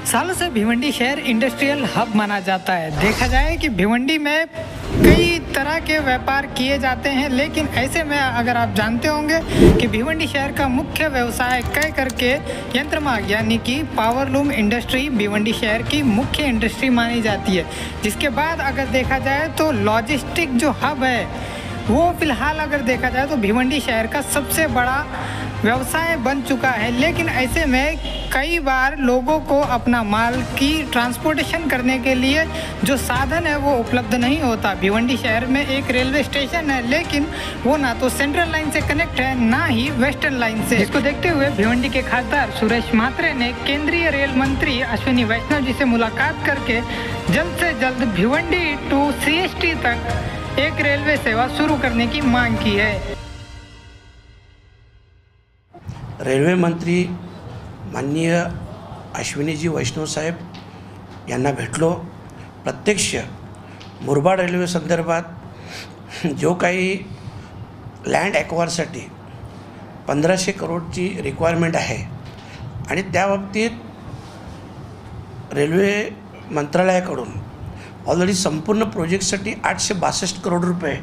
सालों से भिवंडी शहर industrial hub माना जाता है। देखा जाए कि भिवंडी में कई तरह के व्यापार किए जाते हैं, लेकिन ऐसे में अगर आप जानते होंगे कि भिवंडी शहर का मुख्य व्यवसाय कई करके यंत्रमाग यानी कि पावरलूम इंडस्ट्री भिवंडी शहर की मुख्य इंडस्ट्री मानी जाती है। जिसके बाद अगर देखा जाए तो लॉजिस्टिक जो हब है वो फिलहाल अगर देखा जाए तो भिवंडी शहर का सबसे बड़ा व्यवसाय बन चुका है। लेकिन ऐसे में कई बार लोगों को अपना माल की ट्रांसपोर्टेशन करने के लिए जो साधन है वो उपलब्ध नहीं होता। भिवंडी शहर में एक रेलवे स्टेशन है, लेकिन वो ना तो सेंट्रल लाइन से कनेक्ट है ना ही वेस्टर्न लाइन से। इसको देखते हुए भिवंडी के खासदार सुरेश म्हात्रे ने केंद्रीय रेल मंत्री अश्विनी वैष्णव जी से मुलाकात करके जल्द से जल्द भिवंडी टू CST तक एक रेलवे सेवा शुरू करने की मांग की है। रेल्वे मंत्री माननीय अश्विनीजी वैष्णव साहेब यांना भेटलो। प्रत्यक्ष मुरबाड रेल्वे संदर्भात जो काही लँड ॲक्वायरसाठी 1500 करोडची रिक्वायरमेंट आहे आणि त्या बाबतीत रेल्वे मंत्रालयाकडून ऑलरेडी संपूर्ण प्रोजेक्टसाठी 862 करोड रुपये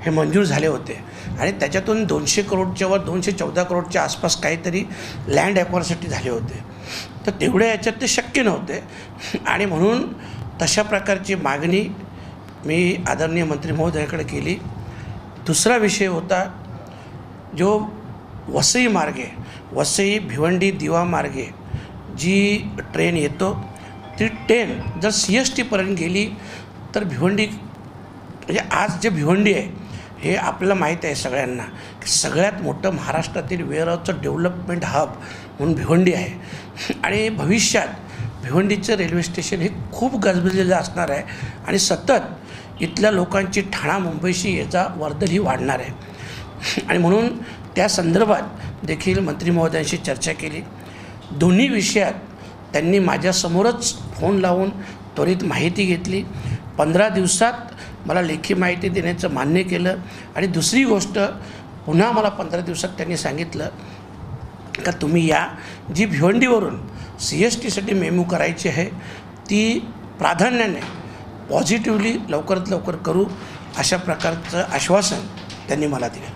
हे मंजूर झाले होते आणि त्याच्यातून 200 करोडच्या वर 214 करोडच्या आसपास काहीतरी लँड ॲक्वायरसाठी झाले होते। तर तेवढे याच्यात ते शक्य नव्हते आणि म्हणून तशा प्रकारची मागणी मी आदरणीय मंत्री महोदयाकडे केली। दुसरा विषय होता जो वसई मार्गे वसई भिवंडी दिवा मार्गे जी ट्रेन येतो ती ट्रेन जर CSTपर्यंत गेली तर भिवंडी म्हणजे आज जे भिवंडी आहे हे आपल्याला माहीत आहे सगळ्यांना की सगळ्यात मोठं महाराष्ट्रातील वेअरहाऊसचं डेव्हलपमेंट हब म्हणून भिवंडी आहे आणि भविष्यात भिवंडीचं रेल्वे स्टेशन हे खूप गजबजलेलं असणार आहे आणि सतत इथल्या लोकांची ठाणा मुंबईशी याचा वर्दळ वाढणार आहे आणि म्हणून त्या संदर्भात देखील मंत्री महोदयांशी चर्चा केली। दोन्ही विषयात त्यांनी माझ्यासमोरच फोन लावून त्वरित माहिती घेतली। 15 दिवसात मला लेखी माहिती देण्याचं मान्य केलं आणि दुसरी गोष्ट पुन्हा मला 15 दिवसात त्यांनी सांगितलं का तुम्ही या जी भिवंडीवरून CSTसाठी मेमू करायची आहे ती प्राधान्याने पॉझिटिव्हली लवकरात लवकर करू अशा प्रकारचं आश्वासन त्यांनी मला दिलं।